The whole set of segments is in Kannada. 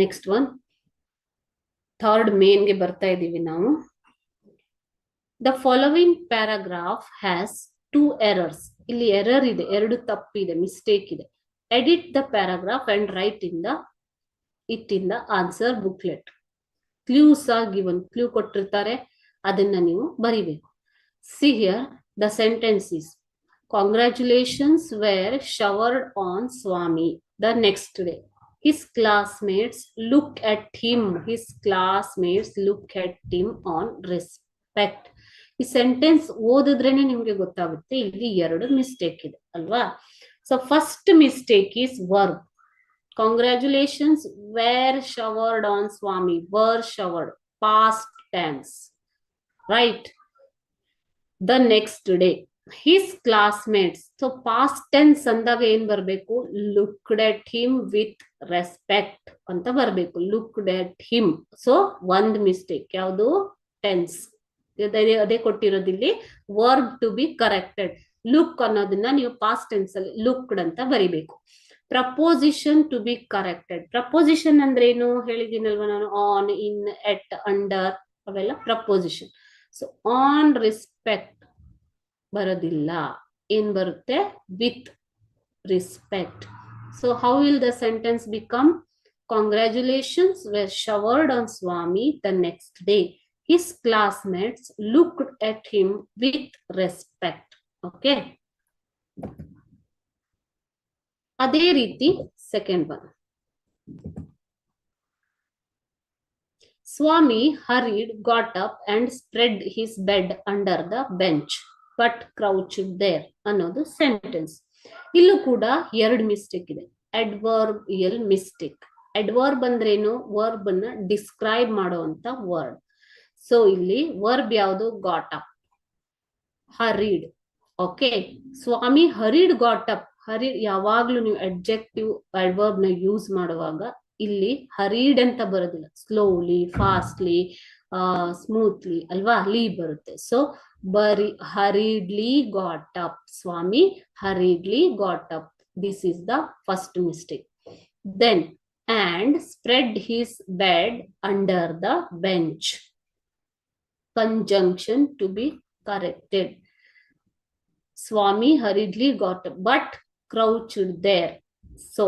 ನೆಕ್ಸ್ಟ್ ಒನ್ ಥರ್ಡ್ ಮೇನ್ಗೆ ಬರ್ತಾ ಇದೀವಿ ನಾವು. The following paragraph has 2 errors. ಇಲ್ಲಿ ಎರರ್ ಇದೆ, 2 ತಪ್ಪಿದೆ, ಮಿಸ್ಟೇಕ್ ಇದೆ. Edit the paragraph and write in the answer booklet. Clues are given, clue ಕೊಟ್ಟಿರ್ತಾರೆ, ಅದನ್ನ ನೀವು ಬರಿಬೇಕು. See here the sentences. Congratulations were showered on Swami the next day. His classmates look at him. His classmates look at him on respect. ಈ ಸೆಂಟೆನ್ಸ್ ಓದಿದ್ರೇನೆ ನಿಮ್ಗೆ ಗೊತ್ತಾಗುತ್ತೆ ಇಲ್ಲಿ 2 ಮಿಸ್ಟೇಕ್ ಇದೆ ಅಲ್ವಾ. So first mistake is verb. Congratulations were showered on Swami. Were showered, past tense, right? The next day, his classmates. So past tense ಅಂದಾಗ ಏನ್ ಬರ್ಬೇಕು? Looked at him with respect ಅಂತ ಬರ್ಬೇಕು. Looked at him. ಸೊ ಒಂದ್ ಮಿಸ್ಟೇಕ್ ಯಾವುದು? ಟೆನ್ಸ್. ಅದೇ ಕೊಟ್ಟಿರೋದಿಲ್ಲಿ verb to be corrected. Look ಅನ್ನೋದನ್ನ ನೀವು ಪಾಸ್ಟ್ ಟೆನ್ಸ್ ಅಲ್ಲಿ ಲುಕ್ಡ್ ಅಂತ ಬರಿಬೇಕು. Preposition to be corrected. Preposition ಅಂದ್ರೆ ಏನು ಹೇಳಿದ್ದೀನಲ್ವಾ ನಾನು? ಆನ್, ಇನ್, ಎಟ್, ಅಂಡರ್, ಅವೆಲ್ಲ ಪ್ರಪೋಸಿಷನ್. ಸೊ ಆನ್ ರೆಸ್ಪೆಕ್ಟ್ ಬರೋದಿಲ್ಲ, ಏನ್ ಬರುತ್ತೆ? With respect. So how will the sentence become? Congratulations were showered on Swami the next day. His classmates looked at him with respect. Okay. ಅದೇ ರೀತಿ second one. Swami hurried, got up and spread his bed under the bench, but crouched there ಅನ್ನೋದು ಸೆಂಟೆನ್ಸ್. ಇಲ್ಲೂ ಕೂಡ 2 ಮಿಸ್ಟೇಕ್ ಇದೆ. Adverbial mistake. ಅಡ್ವರ್ಬ್ ಅಂದ್ರೇನು? ವರ್ಬ್ ಅನ್ನ ಡಿಸ್ಕ್ರೈಬ್ ಮಾಡುವಂತ ವರ್ಡ್. ಸೊ ಇಲ್ಲಿ ವರ್ಬ್ ಯಾವುದು? Got up, ಹರಿಡ್. ಓಕೆ, ಸ್ವಾಮಿ ಹರಿಡ್ ಗಾಟ್ ಅಪ್. ಹರಿಡ್ ಯಾವಾಗ್ಲೂ ನೀವು ಅಡ್ಜೆಕ್ಟಿವ್ ಅಡ್ವರ್ಬ್ ನ ಯೂಸ್ ಮಾಡುವಾಗ ಇಲ್ಲಿ ಹರಿಡ್ ಅಂತ ಬರೋದಿಲ್ಲ. ಸ್ಲೋಲಿ, ಫಾಸ್ಟ್ಲಿ, ಸ್ಮೂತ್ಲಿ ಅಲ್ವಾ, ಲೀ ಬರುತ್ತೆ. ಸೊ ಬರಿ ಹರಿಡ್ಲಿ ಗಾಟ್ ಅಪ್. ಸ್ವಾಮಿ hurriedly got up. This is the first mistake. Then and spread his bed under the bench. Conjunction to be corrected. Swami hurriedly got up but crouched there. So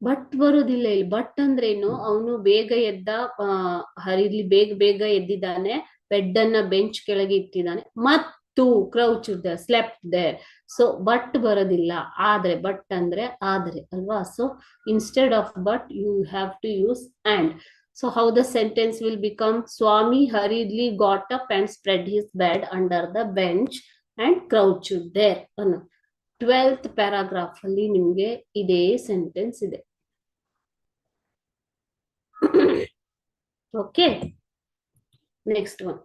but ಬರೋದಿಲ್ಲ ಇಲ್ಲಿ. ಬಟ್ ಅಂದ್ರೇನು? ಅವನು ಬೇಗ ಎದ್ದ, ಹರಿಡ್ಲಿ ಬೇಗ ಎದ್ದಿದ್ದಾನೆ, ಬೆಡ್ ಅನ್ನ ಬೆಂಚ್ ಕೆಳಗೆ ಇಟ್ಟಿದ್ದಾನೆ, ಮತ್ತು crouch there, slept there. So but ಬರೋದಿಲ್ಲ. ಆದ್ರೆ, ಬಟ್ ಅಂದ್ರೆ ಆದ್ರೆ ಅಲ್ವಾ. So instead of but you have to use and. So how the sentence will become? Swami hurriedly got up and spread his bed under the bench and crouched there ಅನ್ನೋ 12th ಪ್ಯಾರಾಗ್ರಾಫ್ ಅಲ್ಲಿ ನಿಮ್ಗೆ ಇದೇ ಸೆಂಟೆನ್ಸ್ ಇದೆ. Okay, next one.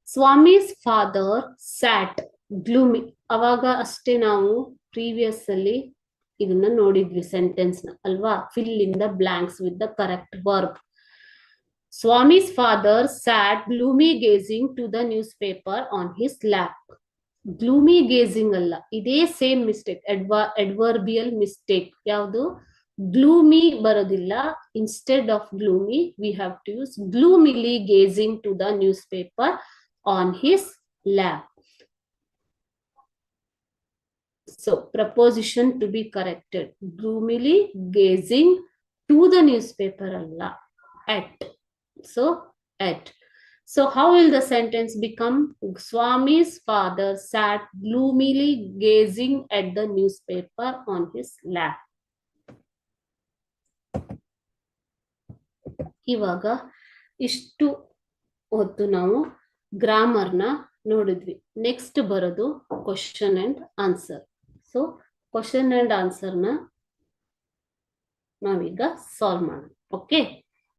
Swami's father sat gloomy. ಅವಾಗ ಅಷ್ಟೇ ನಾವು ಪ್ರೀವಿಯಸ್ ಅಲ್ಲಿ ಇದನ್ನ ನೋಡಿದ್ವಿ ಸೆಂಟೆನ್ಸ್ ನ ಅಲ್ವಾ. Fill in the blanks with the correct verb. Swami's father sat gloomy gazing to the newspaper on his lap. Gloomy gazing ಅಲ್ಲ, ಇದೇ ಸೇಮ್ ಮಿಸ್ಟೇಕ್, ಅಡ್ವರ್ಬಿಯಲ್ ಮಿಸ್ಟೇಕ್. ಯಾವುದು? ಗ್ಲೂಮಿ ಬರೋದಿಲ್ಲ. Instead of gloomy we have to use gloomily gazing to the newspaper on his lap. So preposition to be corrected. Gloomily gazing to the newspaper alla, at. So at. So how will the sentence become? Swami's father sat gloomily gazing at the newspaper on his lap. ಇವಾಗ ಇಷ್ಟು ಹೊತ್ತು ನಾವು ಗ್ರಾಮರ್ನ ನೋಡಿದ್ವಿ. ನೆಕ್ಸ್ಟ್ ಬರೋದು question and answer. So question and ಆನ್ಸರ್ನ ನಾವೀಗ ಸಾಲ್ವ್ ಮಾಡೋಣ. ಓಕೆ.